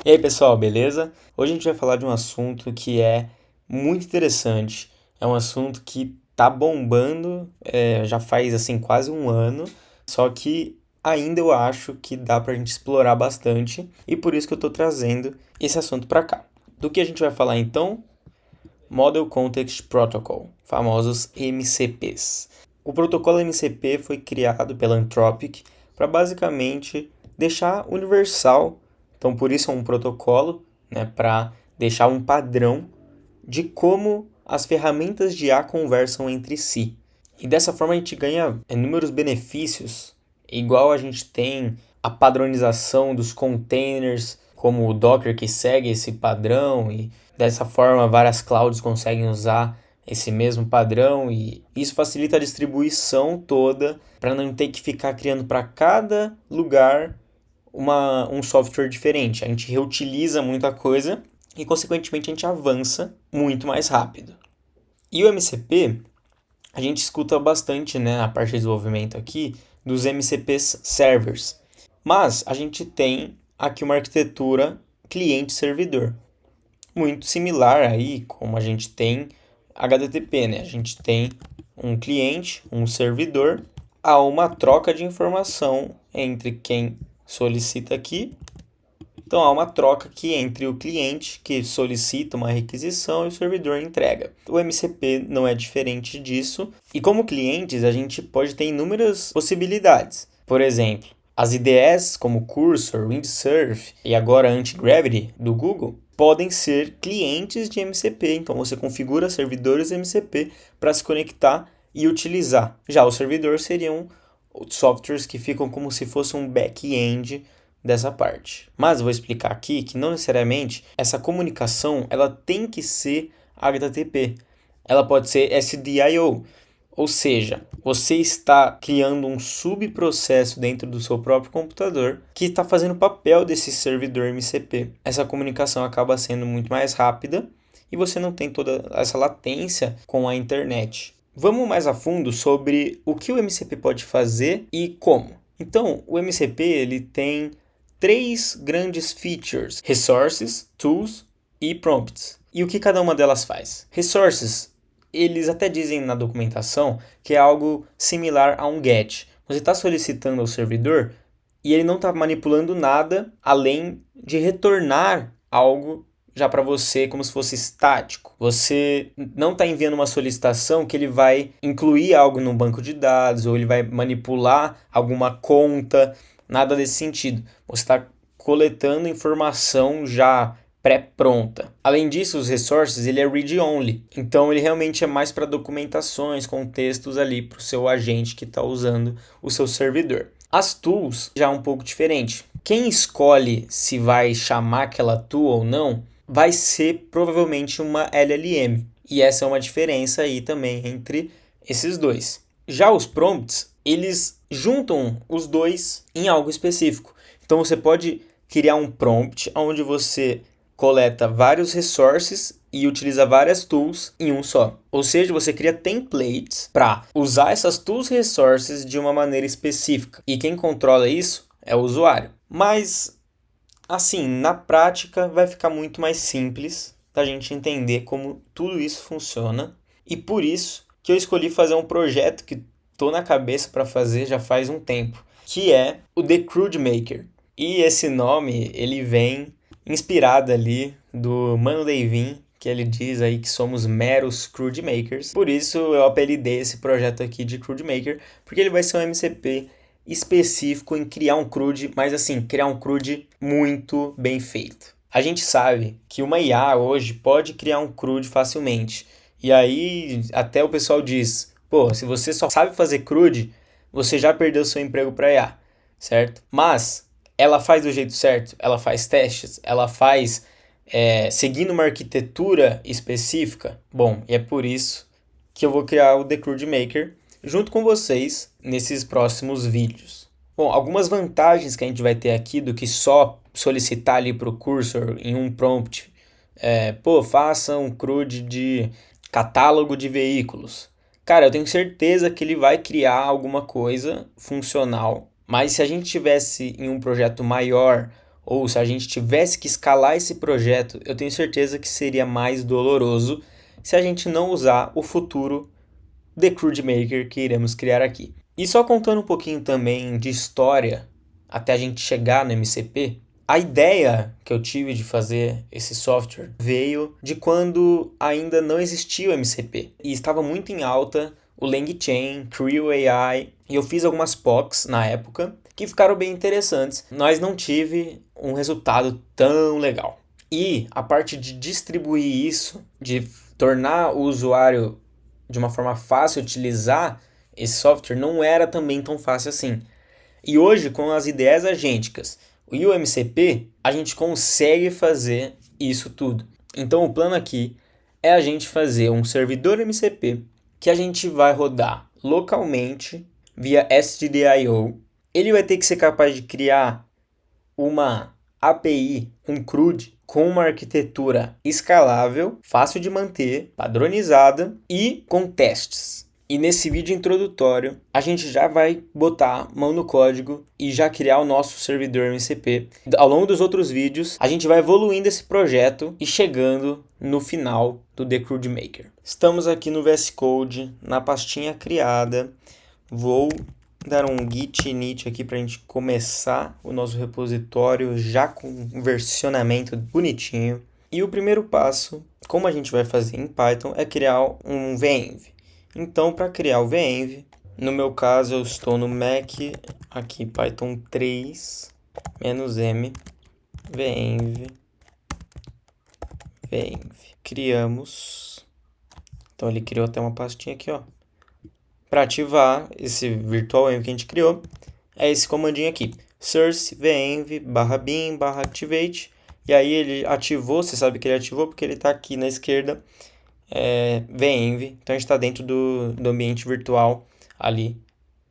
E aí, pessoal, beleza? Hoje a gente vai falar de um assunto que é muito interessante. É um assunto que tá bombando, já faz assim quase um ano, só que ainda eu acho que dá pra gente explorar bastante e por isso que eu tô trazendo esse assunto pra cá. Do que a gente vai falar então? Model Context Protocol, famosos MCPs. O protocolo MCP foi criado pela Anthropic para basicamente deixar universal, então por isso é um protocolo, né, para deixar um padrão de como as ferramentas de IA conversam entre si. E dessa forma a gente ganha inúmeros benefícios, igual a gente tem a padronização dos containers, como o Docker que segue esse padrão, e dessa forma várias clouds conseguem usar esse mesmo padrão, e isso facilita a distribuição toda para não ter que ficar criando para cada lugar um software diferente. A gente reutiliza muita coisa e, consequentemente, a gente avança muito mais rápido. E o MCP, a gente escuta bastante, né, na parte de desenvolvimento aqui, dos MCPs servers. Mas a gente tem aqui uma arquitetura cliente-servidor, muito similar aí como a gente tem HTTP, né? A gente tem um cliente, um servidor, há uma troca de informação entre quem solicita aqui. Então há uma troca aqui entre o cliente que solicita uma requisição e o servidor entrega. O MCP não é diferente disso. E como clientes, a gente pode ter inúmeras possibilidades. Por exemplo, as IDEs como Cursor, Windsurf e agora Antigravity do Google podem ser clientes de MCP. Então você configura servidores MCP para se conectar e utilizar. Já o servidor seriam softwares que ficam como se fosse um back-end dessa parte. Mas eu vou explicar aqui que não necessariamente essa comunicação ela tem que ser HTTP. Ela pode ser SDIO, ou seja, você está criando um subprocesso dentro do seu próprio computador que está fazendo o papel desse servidor MCP. Essa comunicação acaba sendo muito mais rápida e você não tem toda essa latência com a internet. Vamos mais a fundo sobre o que o MCP pode fazer e como. Então, o MCP ele tem três grandes features: resources, tools e prompts. E o que cada uma delas faz? Resources, eles até dizem na documentação que é algo similar a um GET. Você está solicitando ao servidor e ele não está manipulando nada além de retornar algo já para você como se fosse estático. Você não está enviando uma solicitação que ele vai incluir algo no banco de dados ou ele vai manipular alguma conta, nada desse sentido. Você está coletando informação já pré-pronta. Além disso, os resources ele é read-only, então ele realmente é mais para documentações, contextos ali para o seu agente que está usando o seu servidor. As tools já é um pouco diferente. Quem escolhe se vai chamar aquela tool ou não vai ser provavelmente uma LLM. E essa é uma diferença aí também entre esses dois. Já os prompts, eles juntam os dois em algo específico. Então você pode criar um prompt onde você coleta vários resources e utiliza várias tools em um só. Ou seja, você cria templates para usar essas tools e resources de uma maneira específica. E quem controla isso é o usuário. Mas, assim, na prática vai ficar muito mais simples da gente entender como tudo isso funciona. E por isso que eu escolhi fazer um projeto que estou na cabeça para fazer já faz um tempo, que é o The CRUD Maker. E esse nome, ele vem inspirado ali do Mano Levin, que ele diz aí que somos meros CRUD Makers. Por isso eu apelidei esse projeto aqui de CRUD Maker, porque ele vai ser um MCP específico em criar um CRUD, mas assim, criar um CRUD muito bem feito. A gente sabe que uma IA hoje pode criar um CRUD facilmente. E aí até o pessoal diz, pô, se você só sabe fazer CRUD, você já perdeu seu emprego para IA, certo? Mas ela faz do jeito certo, ela faz testes, ela faz seguindo uma arquitetura específica. Bom, e é por isso que eu vou criar o The CRUD Maker junto com vocês nesses próximos vídeos. Bom, algumas vantagens que a gente vai ter aqui do que só solicitar ali para o cursor em um prompt. Faça um CRUD de catálogo de veículos. Cara, eu tenho certeza que ele vai criar alguma coisa funcional, mas se a gente tivesse em um projeto maior ou se a gente tivesse que escalar esse projeto, eu tenho certeza que seria mais doloroso se a gente não usar o futuro The CRUD que iremos criar aqui. E só contando um pouquinho também de história até a gente chegar no MCP, a ideia que eu tive de fazer esse software veio de quando ainda não existia o MCP e estava muito em alta o LangChain, Creo AI, e eu fiz algumas POCs na época que ficaram bem interessantes, mas não tive um resultado tão legal. E a parte de distribuir isso, de tornar o usuário de uma forma fácil utilizar esse software, não era também tão fácil assim. E hoje, com as ideias agênticas e o MCP, a gente consegue fazer isso tudo. Então, o plano aqui é a gente fazer um servidor MCP que a gente vai rodar localmente via stdio. Ele vai ter que ser capaz de criar uma API, um CRUD, com uma arquitetura escalável, fácil de manter, padronizada e com testes. E nesse vídeo introdutório, a gente já vai botar mão no código e já criar o nosso servidor MCP. Ao longo dos outros vídeos, a gente vai evoluindo esse projeto e chegando no final do The CRUD Maker. Estamos aqui no VS Code, na pastinha criada. Vou dar um git init aqui para a gente começar o nosso repositório já com um versionamento bonitinho. E o primeiro passo, como a gente vai fazer em Python, é criar um venv. Então, para criar o venv, no meu caso eu estou no Mac, aqui Python 3, -m, venv, criamos. Então ele criou até uma pastinha aqui, ó. Para ativar esse virtual env que a gente criou, é esse comandinho aqui, source venv /bin /activate, e aí ele ativou, você sabe que ele ativou porque ele está aqui na esquerda, venv, então a gente está dentro do ambiente virtual ali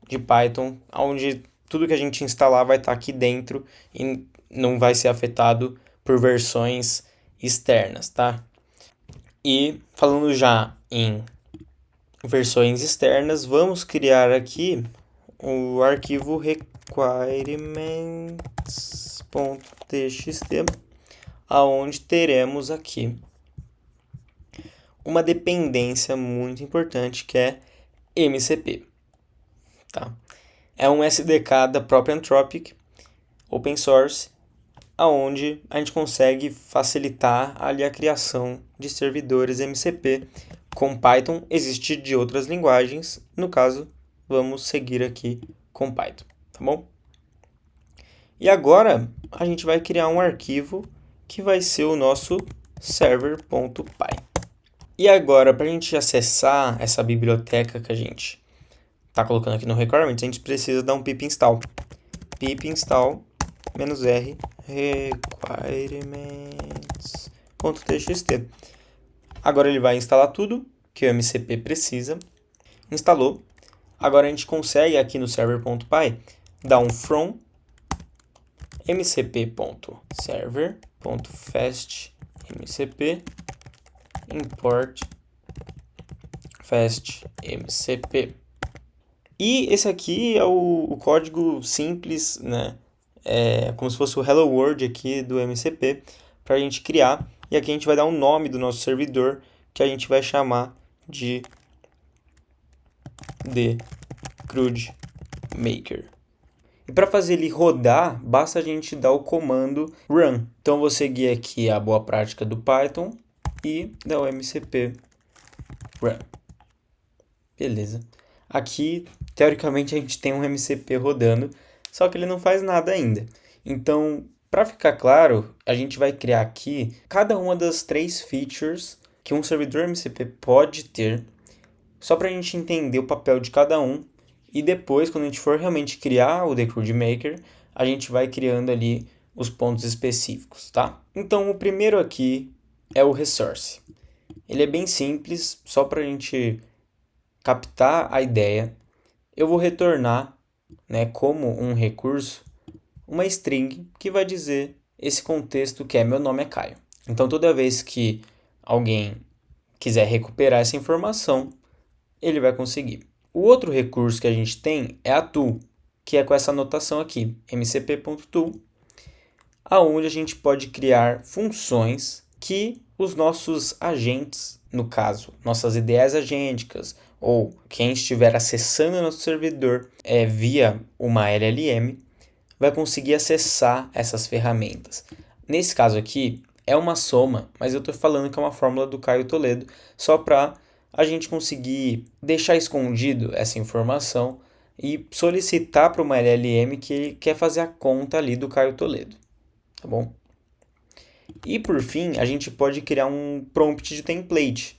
de Python, onde tudo que a gente instalar vai estar aqui dentro e não vai ser afetado por versões externas, tá? E falando já em versões externas, vamos criar aqui o arquivo requirements.txt, aonde teremos aqui uma dependência muito importante que é MCP, tá? É um SDK da própria Anthropic, open source, aonde a gente consegue facilitar ali a criação de servidores MCP. Com Python existe de outras linguagens, no caso, vamos seguir aqui com Python, tá bom? E agora a gente vai criar um arquivo que vai ser o nosso server.py. E agora, para a gente acessar essa biblioteca que a gente está colocando aqui no requirements, a gente precisa dar um pip install. Pip install -r requirements.txt. Agora ele vai instalar tudo que o MCP precisa. Instalou. Agora a gente consegue aqui no server.py dar um from mcp.server.fast mcp import fast mcp. E esse aqui é o código simples, né? É como se fosse o Hello World aqui do MCP para a gente criar. E aqui a gente vai dar um nome do nosso servidor que a gente vai chamar de The CRUD Maker. E para fazer ele rodar, basta a gente dar o comando run. Então eu vou seguir aqui a boa prática do Python e dar o MCP run. Beleza. Aqui, teoricamente, a gente tem um MCP rodando, só que ele não faz nada ainda. Então, para ficar claro, a gente vai criar aqui cada uma das 3 features que um servidor MCP pode ter, só para a gente entender o papel de cada um. E depois, quando a gente for realmente criar o The CRUD Maker, a gente vai criando ali os pontos específicos, tá? Então, o primeiro aqui é o resource. Ele é bem simples, só para a gente captar a ideia. Eu vou retornar, né, como um recurso, uma string que vai dizer esse contexto que é meu nome é Caio. Então, toda vez que alguém quiser recuperar essa informação, ele vai conseguir. O outro recurso que a gente tem é a tool, que é com essa anotação aqui, mcp.tool, aonde a gente pode criar funções que os nossos agentes, no caso, nossas ideias agênticas, ou quem estiver acessando nosso servidor via uma LLM, vai conseguir acessar essas ferramentas. Nesse caso aqui, é uma soma, mas eu estou falando que é uma fórmula do Caio Toledo, só para a gente conseguir deixar escondido essa informação e solicitar para uma LLM que ele quer fazer a conta ali do Caio Toledo, tá bom? E por fim, a gente pode criar um prompt de template,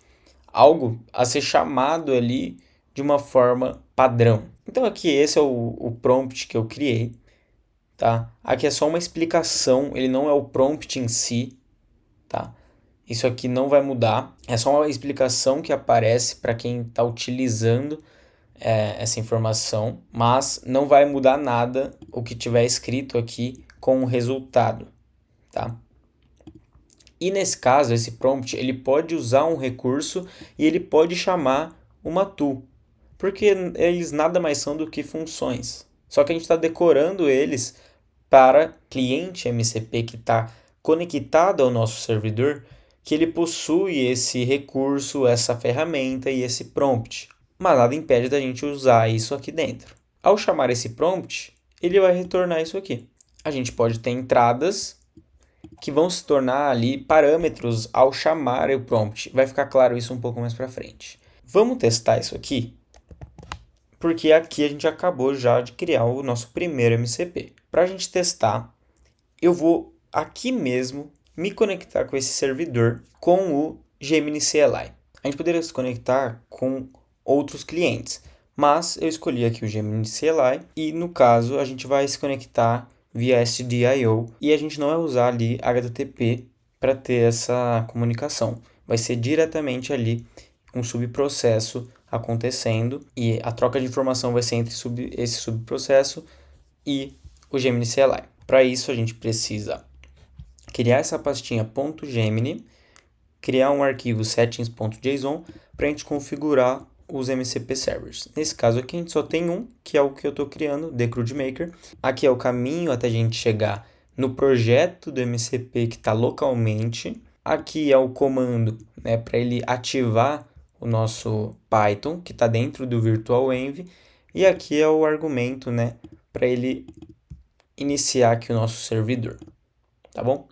algo a ser chamado ali de uma forma padrão. Então aqui esse é o prompt que eu criei, tá? Aqui é só uma explicação, ele não é o prompt em si, tá? Isso aqui não vai mudar, é só uma explicação que aparece para quem está utilizando essa informação, mas não vai mudar nada o que tiver escrito aqui com o resultado, tá? E nesse caso, esse prompt, ele pode usar um recurso e ele pode chamar uma tool, porque eles nada mais são do que funções. Só que a gente está decorando eles para cliente MCP que está conectado ao nosso servidor, que ele possui esse recurso, essa ferramenta e esse prompt. Mas nada impede da gente usar isso aqui dentro. Ao chamar esse prompt, ele vai retornar isso aqui. A gente pode ter entradas que vão se tornar ali parâmetros ao chamar o prompt. Vai ficar claro isso um pouco mais para frente. Vamos testar isso aqui? Porque aqui a gente acabou já de criar o nosso primeiro MCP. Para a gente testar, eu vou aqui mesmo me conectar com esse servidor com o Gemini CLI. A gente poderia se conectar com outros clientes, mas eu escolhi aqui o Gemini CLI e no caso a gente vai se conectar via SDIO e a gente não vai usar ali HTTP para ter essa comunicação. Vai ser diretamente ali um subprocesso acontecendo e a troca de informação vai ser entre esse subprocesso e o Gemini CLI. Para isso a gente precisa criar essa pastinha .gemini, criar um arquivo settings.json para a gente configurar os MCP servers. Nesse caso aqui a gente só tem um, que é o que eu estou criando, The CRUDemaker. Aqui é o caminho até a gente chegar no projeto do MCP que está localmente. Aqui é o comando, né, para ele ativar o nosso Python, que está dentro do virtualenv. E aqui é o argumento, né, para ele iniciar aqui o nosso servidor. Tá bom?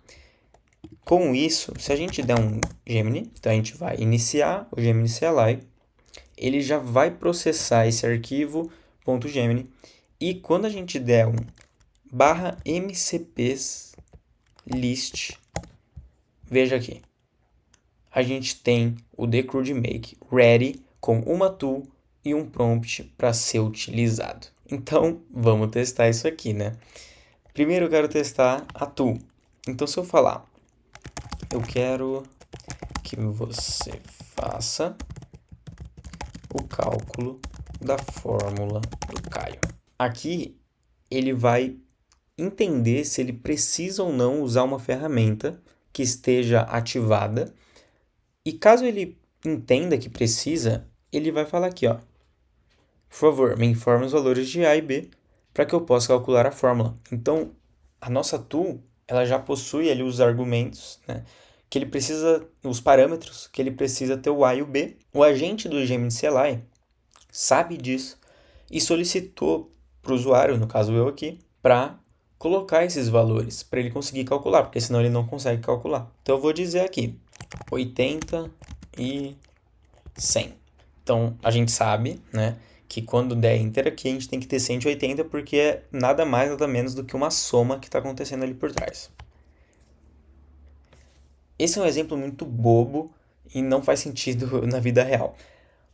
Com isso, se a gente der um Gemini, então a gente vai iniciar o Gemini CLI, ele já vai processar esse arquivo .gemini e quando a gente der um /mcps list, veja aqui, a gente tem o The CRUDemake ready com uma tool e um prompt para ser utilizado. Então, vamos testar isso aqui, né? Primeiro eu quero testar a tool. Então, se eu falar, eu quero que você faça o cálculo da fórmula do Caio. Aqui, ele vai entender se ele precisa ou não usar uma ferramenta que esteja ativada. E caso ele entenda que precisa, ele vai falar aqui, ó. Por favor, me informe os valores de A e B para que eu possa calcular a fórmula. Então, a nossa tool, ela já possui ali os argumentos, né, que ele precisa, os parâmetros que ele precisa ter o A e o B. O agente do Gemini CLI sabe disso e solicitou para o usuário, no caso eu aqui, para colocar esses valores, para ele conseguir calcular, porque senão ele não consegue calcular. Então eu vou dizer aqui, 80 e 100. Então a gente sabe, né, que quando der Enter aqui, a gente tem que ter 180, porque é nada mais, nada menos do que uma soma que está acontecendo ali por trás. Esse é um exemplo muito bobo e não faz sentido na vida real,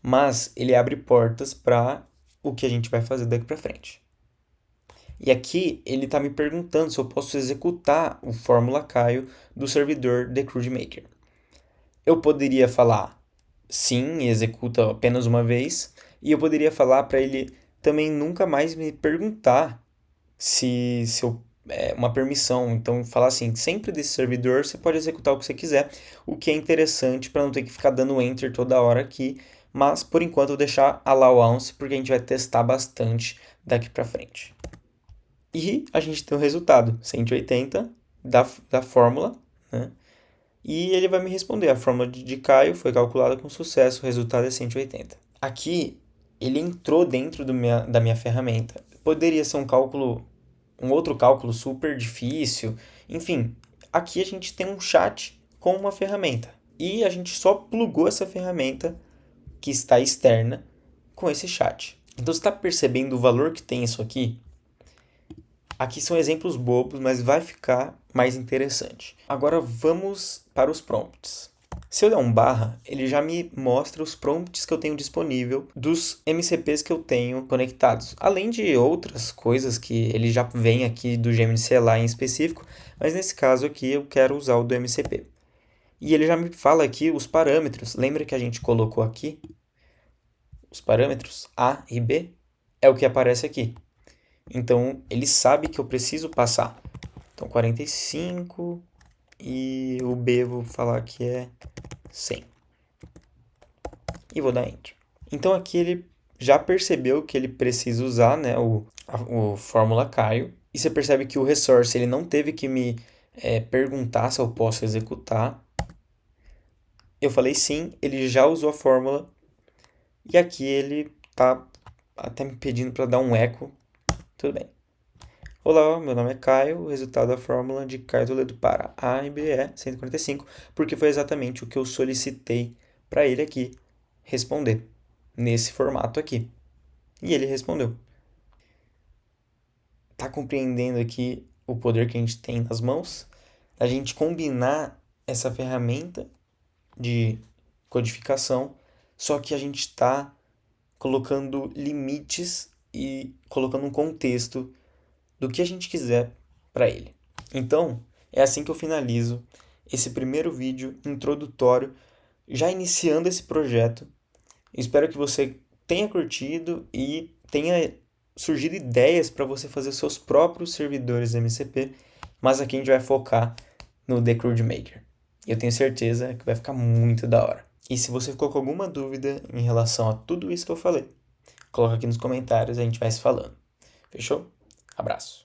mas ele abre portas para o que a gente vai fazer daqui para frente. E aqui ele está me perguntando se eu posso executar o Fórmula Caio do servidor The CRUDemaker. Eu poderia falar sim, executa apenas uma vez, e eu poderia falar para ele também nunca mais me perguntar se eu uma permissão. Então, falar assim, sempre desse servidor você pode executar o que você quiser, o que é interessante para não ter que ficar dando enter toda hora aqui, mas por enquanto eu vou deixar allowance porque a gente vai testar bastante daqui para frente. E a gente tem o resultado, 180 da fórmula, né? E ele vai me responder, a fórmula de Caio foi calculada com sucesso, o resultado é 180. Aqui, ele entrou dentro da minha ferramenta. Poderia ser um outro cálculo super difícil. Enfim, aqui a gente tem um chat com uma ferramenta. E a gente só plugou essa ferramenta que está externa com esse chat. Então, você está percebendo o valor que tem isso aqui? Aqui são exemplos bobos, mas vai ficar mais interessante. Agora vamos para os prompts. Se eu der um barra, ele já me mostra os prompts que eu tenho disponível dos MCPs que eu tenho conectados. Além de outras coisas que ele já vem aqui do Gemini CLI em específico, mas nesse caso aqui eu quero usar o do MCP. E ele já me fala aqui os parâmetros. Lembra que a gente colocou aqui? Os parâmetros A e B é o que aparece aqui. Então, ele sabe que eu preciso passar. Então, 45 e o B eu vou falar que é 100. E vou dar Enter. Então, aqui ele já percebeu que ele precisa usar, né, o Fórmula Caio. E você percebe que o resource ele não teve que me perguntar se eu posso executar. Eu falei sim, ele já usou a fórmula. E aqui ele está até me pedindo para dar um eco. Tudo bem. Olá, meu nome é Caio, o resultado da fórmula de Caio Toledo para A e B é 145, porque foi exatamente o que eu solicitei para ele aqui responder, nesse formato aqui. E ele respondeu. Tá compreendendo aqui o poder que a gente tem nas mãos? A gente combinar essa ferramenta de codificação, só que a gente está colocando limites e colocando um contexto do que a gente quiser para ele. Então, é assim que eu finalizo esse primeiro vídeo introdutório, já iniciando esse projeto. Espero que você tenha curtido e tenha surgido ideias para você fazer seus próprios servidores MCP, mas aqui a gente vai focar no The CRUD-Maker. Eu tenho certeza que vai ficar muito da hora. E se você ficou com alguma dúvida em relação a tudo isso que eu falei, coloca aqui nos comentários e a gente vai se falando. Fechou? Abraço.